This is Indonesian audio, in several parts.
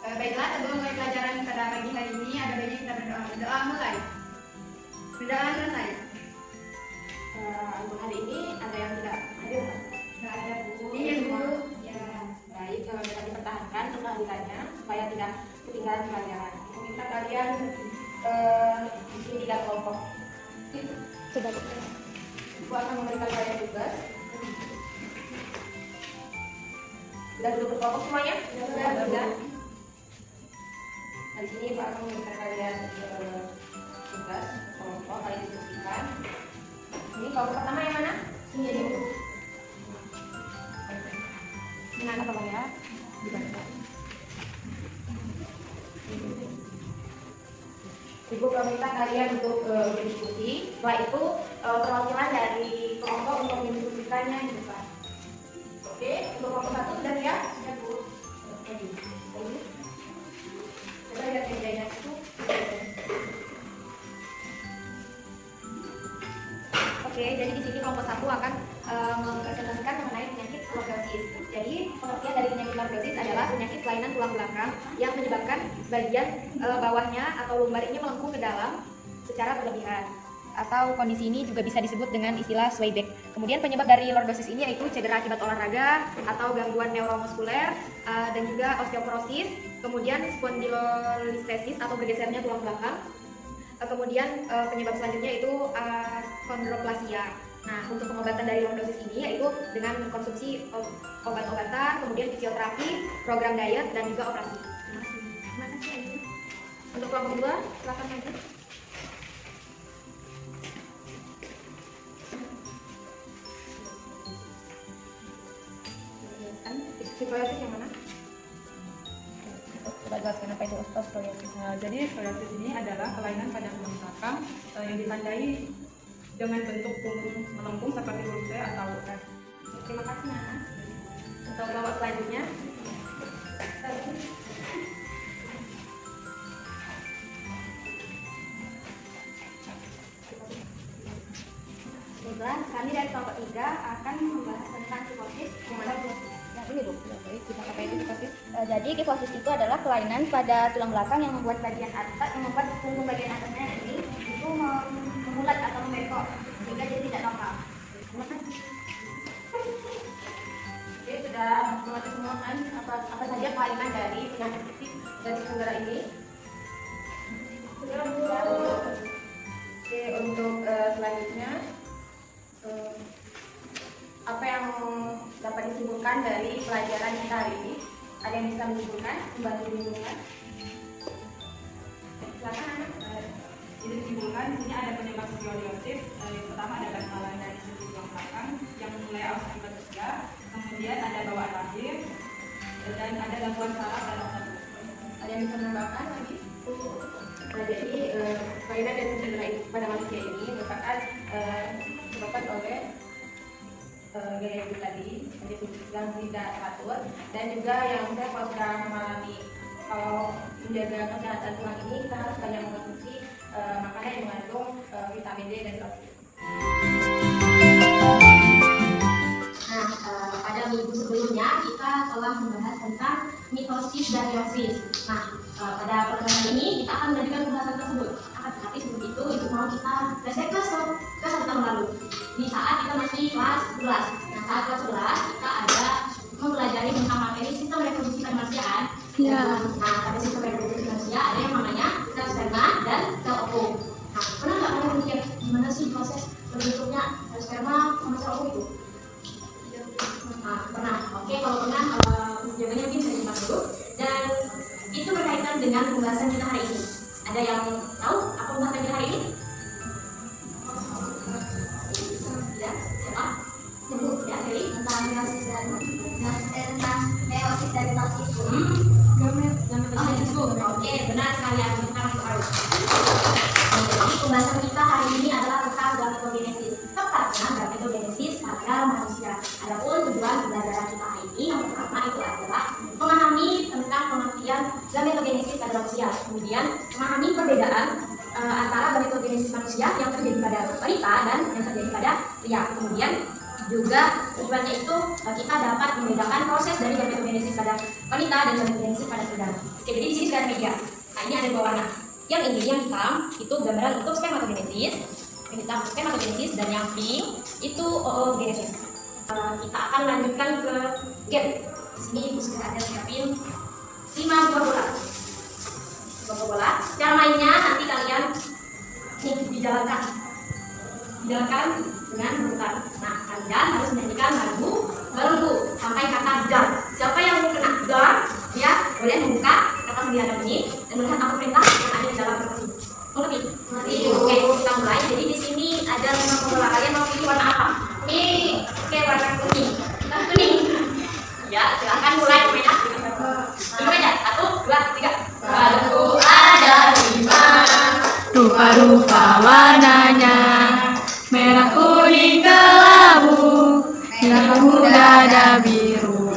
Baiklah, sebelum mulai pelajaran pada pagi hari ini, ada baiknya kita berdoa. Berdoa mulai. Berdoa selesai. Untuk hari ini ada yang tidak hadir, Pak? Tidak ada Bu. Iya, Bu. Ya. Baik, bisa dipertahankan untuk kehadirannya supaya tidak ketinggalan pelajaran. Kita kalian di sini 3 kelompok. Sudah. Ibu akan memberikan kalian tugas. Sudah duduk berkelompok semuanya? Sudah. Nah, di sini Ibu akan memberikan kalian tugas kelompok kalian diskusikan. Ini kelompok pertama yang mana? Ini jadi Bu. Dengan apa Bang ya? Dibantu. Ibu meminta kalian untuk berdiskusi. Setelah itu perwakilan dari kelompok untuk mendiskusikannya di depan. Oke, untuk kelompok 1 sudah ya? Sudah Bu. Oke. Coba lihat mejanya itu. Oke, jadi di sini kelompok 1 akan mempresentasikan mengenai penyakit lordosis. Jadi pengertian dari penyakit lordosis adalah penyakit kelainan tulang belakang yang menyebabkan bagian bawahnya atau lumbar ini melengkung ke dalam secara berlebihan. Atau kondisi ini juga bisa disebut dengan istilah sway back. Kemudian penyebab dari lordosis ini yaitu cedera akibat olahraga atau gangguan neuromuskuler dan juga osteoporosis, kemudian spondylolistesis atau bergesernya tulang belakang. Kemudian penyebab selanjutnya itu kondroplasia. Nah, untuk pengobatan dari lordosis ini yaitu dengan mengkonsumsi obat-obatan, kemudian fisioterapi, program diet, dan juga operasi. Terima kasih. Untuk kelompok 2, silakan maju. Skoliosis yang mana? Coba jelaskan apa itu osteoporosis. Jadi skoliosis ini adalah kelainan pada tulang belakang yang ditandai dengan bentuk punggung melengkung seperti huruf C atau S. Terima kasih Nana. Untuk kelompok selanjutnya. Baiklah, kami dari kelompok 3 akan membahas tentang kifosis. Ini Bu, baik, kita apa itu kifosis? Jadi kifosis itu adalah kelainan pada tulang belakang yang membuat Bagian atas, yang membuat punggung bagian atasnya ini itu memulat atau membengkok sehingga jadi tidak normal. Oke, sudah mengerti semua kan apa saja kelainan dari penyakit fisik dari negara ini? Sudah Bu. Oke, untuk selanjutnya apa yang dapat disimpulkan dari pelajaran kita hari ini? Ada yang bisa menyimpulkan? Membantu menyimpulkan? Silakan. Ini disimpulkan di sini ada penyebab skoliosis. Yang pertama ada bantalan dari sisi tulang belakang yang mulai akibat usia, kemudian ada bawaan lahir, dan ada gangguan saraf dan otot. Ada yang bisa menambahkan lagi? Nah, jadi kelainan dan cedera pada manusia ini merupakan disebabkan oleh gaya hidup tadi yang tidak teratur, dan juga yang saya kalau sudah mengalami kalau menjaga kesehatan tulang ini kita harus banyak mengkonsumsi makanan yang mengandung vitamin D dan kalsium. Nah, pada minggu sebelumnya kita telah membahas tentang mitosis dan meiosis. Nah, pada pertemuan ini kita akan melanjutkan pembahasan tersebut. Tapi sebelum itu mau kita flashback ke 1 tahun lalu. Di saat kita masih kelas 11. Nah, saat kelas 11 kita ada mempelajari tentang materi sistem reproduksi kemanusiaan. Ya. Nah, pada sistem reproduksi manusia ada yang namanya sel sperma dan sel ovum. Nah, pernah nggak kalian mikir gimana sih proses terbentuknya sel sperma sama sel ovum itu? Nah, pernah. Oke, kalau pernah jawabannya mungkin saya simpan dulu. Dan itu berkaitan dengan pembahasan kita hari ini. Ada yang tahu apa pembahasan kita hari ini? Ya, siapa? Sebut ya, Feli. Tentang meiosis dan mitosis. Oke, benar sekali. Kita masuk arus. Jadi pembahasan kita hari ini adalah tentang gametogenesis. Tepatnya gametogenesis pada manusia. Adapun tujuan pembelajaran kita hari ini yang pertama itu adalah memahami tentang pengertian gametogenesis pada manusia. Kemudian memahami perbedaan antara gametogenesis manusia yang terjadi pada wanita dan yang terjadi pada pria. Kemudian juga tujuannya itu kita dapat membedakan proses dari gametogenesis pada wanita dan gametogenesis pada pria. Oke, jadi di sini sudah ada media. Nah, ini ada dua warna. Yang ini yang hitam itu gambaran untuk spermatogenesis, yang hitam spermatogenesis, dan yang pink itu oogenesis. Kita akan lanjutkan ke game. Di sini ibu sudah ada siapin 5 buah bola. 5 buah bola. Cara mainnya nanti kalian nih dijalankan dengan memutar. Nah, kalian harus menyanyikan lagu berlagu sampai kata dar. Siapa yang mau kena dar, dia boleh membuka kata sembilan bunyi dan melihat apa perintah yang ada di dalam kertas ini. Mengerti? Oke, kita mulai. Jadi di sini ada 5 bola. Kalian mau pilih warna apa? Pilih warna kuning. Kuning. Ya, silakan mulai mainnya. Ini aja. 1, 2, 3. Lagu ada 5. Rupa-rupa warnanya, merah kuning kelabu, merah muda dan biru,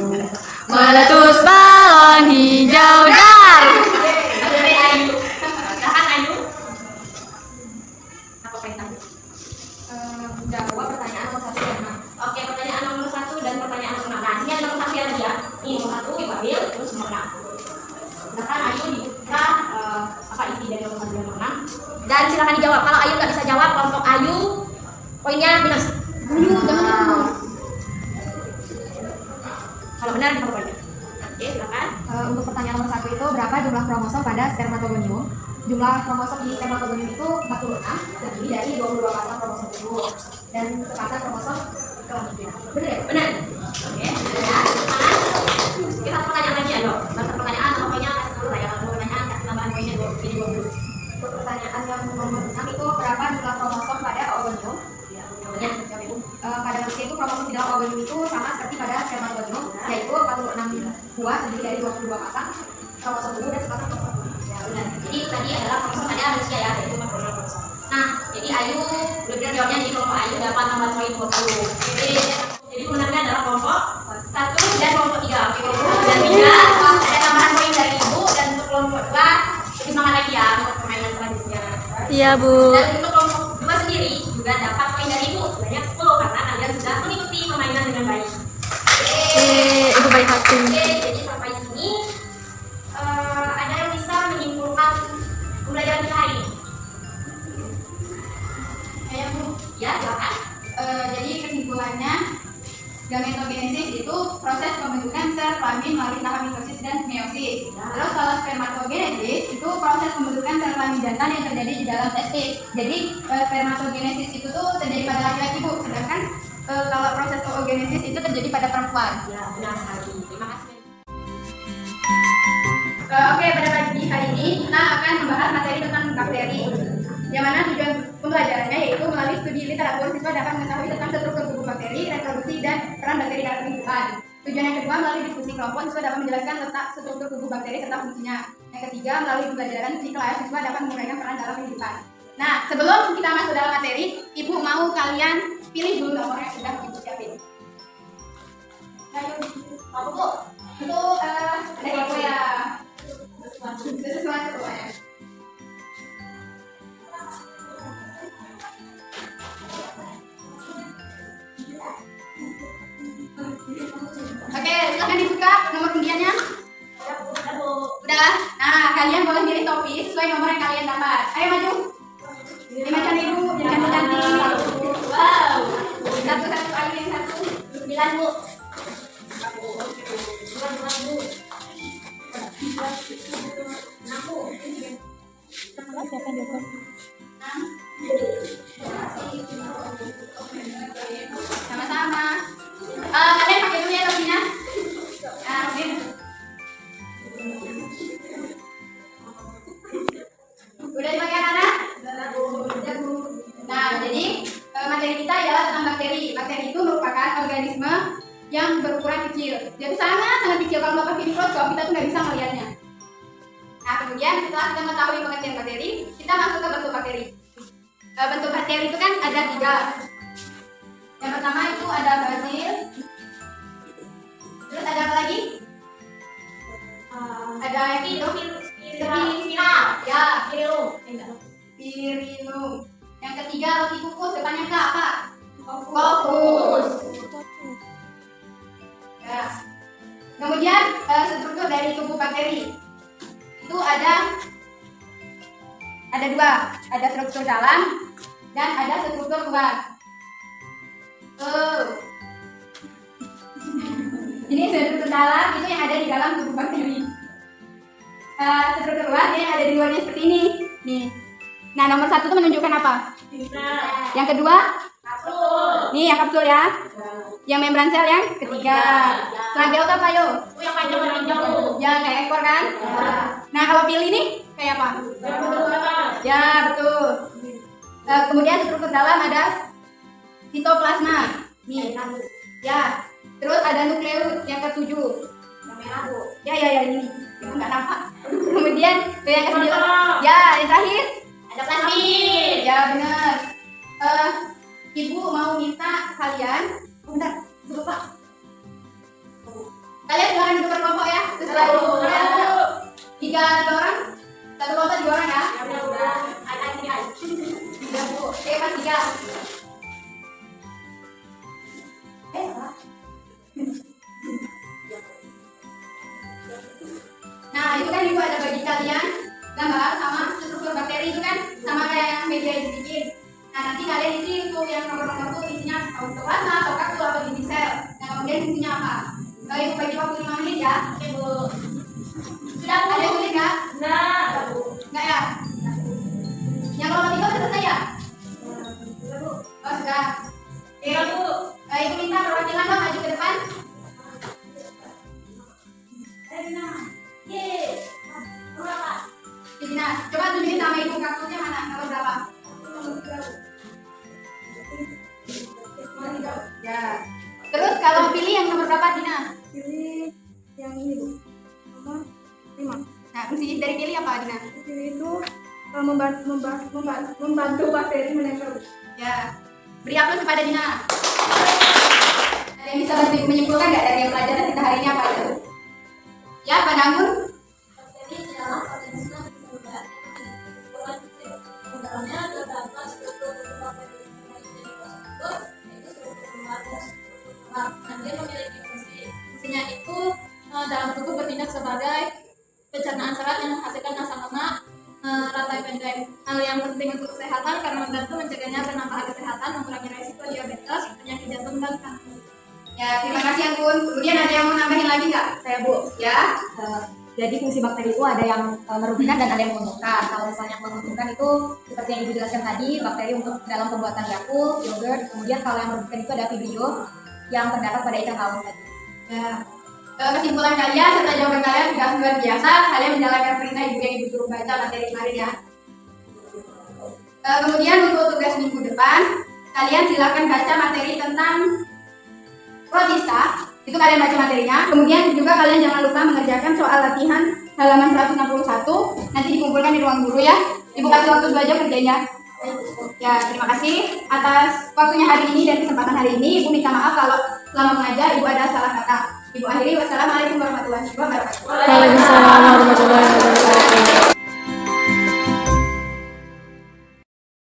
meletus balon hijau dar. Jawab pertanyaan nomor 1 dan 6. Oke, pertanyaan nomor 1 dan pertanyaan nomor 6. Nah, ini ada nomor 1 ya tadi ya. Ini nomor 1 diambil terus nomor 6. Silakan Ayu dibuka apa isi dari nomor 1 dan nomor 6. Dan silakan dijawab. Kalau Ayu nggak bisa jawab, kelompok Ayu poinnya minus. Kalau benar di poinnya. Oke, silakan. Untuk pertanyaan nomor 1 itu berapa jumlah kromosom pada spermatogonium? Jumlah kromosom di spermatogonium itu 46, terdiri dari 22 pasang kromosom tubuh dan sepasang kromosom kelamin. Benar ya? Benar. Oke, ya. Oke, satu pertanyaan lagi ya, dok. Satu pertanyaan, pokoknya kasih dulu lah ya. Kalau pertanyaan kasih tambahan poinnya dulu. Jadi 20. Untuk pertanyaan yang nomor 6 itu berapa jumlah kromosom pada oogonium? Jawabannya siapa Ibu? Pada manusia itu kromosom di dalam oogonium itu sama seperti pada spermatogonium, yaitu 46 buah terdiri dari 22 pasang kromosom tubuh dan sepasang kromosom. Ya, benar. Jadi tadi adalah kromosom pada manusia ya, yaitu 46 kromosom. Nah, jadi Ayu udah benar jawabnya, jadi kelompok Ayu dapat tambah poin 20. Jadi pemenangnya adalah kelompok 1 dan kelompok 3. Oke, kelompok 1 dan 3 ada tambahan poin dari Ibu, dan untuk kelompok 2 lebih semangat lagi ya untuk permainan selanjutnya. Iya Bu. Dan untuk kelompok 2 sendiri juga dapat poin dari Ibu sebanyak 10 karena kalian sudah mengikuti permainan dengan baik. Ibu baik hati. Oke, jadi sampai sini ada yang bisa menyimpulkan pembelajaran kita hari ini? Ayo Bu. Ya, silakan. Jadi kesimpulannya, gametogenesis itu proses pembentukan sel kelamin melalui tahap mitosis dan meiosis. Terus kalau spermatogenesis itu proses pembentukan sel kelamin jantan yang terjadi di dalam testis. Jadi spermatogenesis itu tuh terjadi pada laki-laki Bu, sedangkan kalau proses oogenesis itu terjadi pada perempuan. Ya, benar sekali. Terima kasih. Oke, pada pagi hari ini kita akan membahas materi tentang bakteri. Yang mana tujuan pembelajarannya yaitu melalui studi literatur siswa dapat mengetahui tentang struktur tubuh bakteri, reproduksi, dan peran bakteri dalam kehidupan. Tujuan yang kedua, melalui diskusi kelompok siswa dapat menjelaskan letak struktur tubuh bakteri serta fungsinya. Yang ketiga, melalui pembelajaran di kelas siswa dapat menguraikan peran dalam kehidupan. Nah, sebelum kita masuk dalam materi, Ibu mau kalian pilih dulu nomor yang sudah Ibu siapin. Ayo, apa Bu? Itu ada apa ya? Sesuatu ya. Oke, silakan dibuka nomor undiannya. Udah. Nah, kalian boleh pilih topi sesuai nomor yang kalian dapat. Ayo maju. Dimakan Ibu, cantik-cantik. Wow. Satu-satu ayo yang satu. 9 Bu. Sama-sama. Kalian pakai dulu ya topinya. Nah, oke. Udah dipakai anak-anak? Nah, jadi materi kita adalah tentang bakteri. Bakteri itu merupakan organisme yang berukuran kecil. Jadi sangat kecil. Kalau nggak pakai mikroskop, kita tuh nggak bisa melihatnya. Nah, kemudian setelah kita mengetahui pengertian bakteri, kita masuk ke bentuk bakteri. Bentuk bakteri itu kan ada 3. Yang pertama itu ada basil. Terus ada apa lagi? Ada spiral. Ya, spirilum. Yang ketiga roti kukus, depannya K apa? Kokus. Ya. kemudian struktur dari tubuh bakteri itu ada dua, ada struktur dalam dan ada struktur luar. Ini struktur dalam itu yang ada di dalam tubuh bakteri. Struktur luar yang ada di luarnya seperti ini. Nih. Nah, nomor 1 itu menunjukkan apa? Yang kedua? Nih, yang kapsul ya. Yang membran sel yang ketiga. Flagel itu apa yo? Yang panjang jauh. Ya, kayak ekor kan? Nah, kalau pilih nih kayak apa? Ya, betul. Kemudian struktur dalam ada sitoplasma. Nih. Ya. Terus ada nukleus yang ke-7. Ya, ini. Itu enggak nampak. Kemudian yang ke-9. Ya, yang terakhir Ada plasmid. ya, benar. Ibu mau minta kalian, bentar, lupa. Kalian silakan duduk berkelompok ya, sesuai tiga orang, satu kelompok 3 orang ya. Tiga Bu, oke pas 3. Salah. Nah, itu kan ibu ada bagi kalian gambar sama struktur bakteri itu kan sama kayak yang media itu bikin. Nah, nanti kalian isi untuk yang nomor-nomor itu isinya sitoplasma atau kapsul atau dinding sel. Nah, kemudian isinya apa? Ibu bagi waktu 5 menit ya. Oke, Bu. Sudah ada yang sulit nggak? Nggak ya? Yang kelompok 3 sudah selesai ya? Oh, sudah. Oke, Ibu minta perwakilan dong maju ke depan. Nah, coba tunjukin sama ibu kapsulnya mana, nomor berapa? Ya. Terus kalau pilih yang nomor berapa, Dina? Pilih yang ini, Bu. Nomor 5. Nah, fungsi dari pilih apa, Dina? Pilih itu membantu bakteri menempel. Ya. Beri aplaus kepada Dina. Ada yang bisa bantu menyimpulkan nggak dari yang pelajaran kita hari ini apa aja? Ya, Pak Dangun? Dia memiliki fungsinya itu dalam tubuh bertindak sebagai pencernaan serat yang menghasilkan asam lemak rantai pendek. Hal yang penting untuk kesehatan karena membantu mencegahnya penambahan kesehatan, mengurangi resiko diabetes, penyakit jantung dan kanker. Ya, terima kasih Anggun. Kemudian ada yang mau nambahin lagi nggak? Saya, Bu. Ya. Jadi fungsi bakteri itu ada yang merugikan dan ada yang menguntungkan. Kalau misalnya menguntungkan itu seperti yang Ibu jelaskan tadi, bakteri untuk dalam pembuatan Yakult, yogurt. Kemudian kalau yang merugikan itu ada Vibrio yang terdapat pada ikan laut tadi. Ya. Kesimpulan kalian serta jawaban kalian sudah luar biasa. Kalian menjalankan perintah ibu yang ibu suruh baca materi kemarin ya. Kemudian untuk tugas minggu depan, kalian silakan baca materi tentang protista. Itu kalian baca materinya. Kemudian juga kalian jangan lupa mengerjakan soal latihan halaman 161. Nanti dikumpulkan di ruang guru ya. Ibu kasih waktu 2 jam kerjanya. Ya, terima kasih atas waktunya hari ini dan kesempatan hari ini. Ibu minta maaf kalau selama mengajar ibu ada salah kata. Ibu akhiri, wassalamualaikum warahmatullahi wabarakatuh. Waalaikumsalam warahmatullahi wabarakatuh.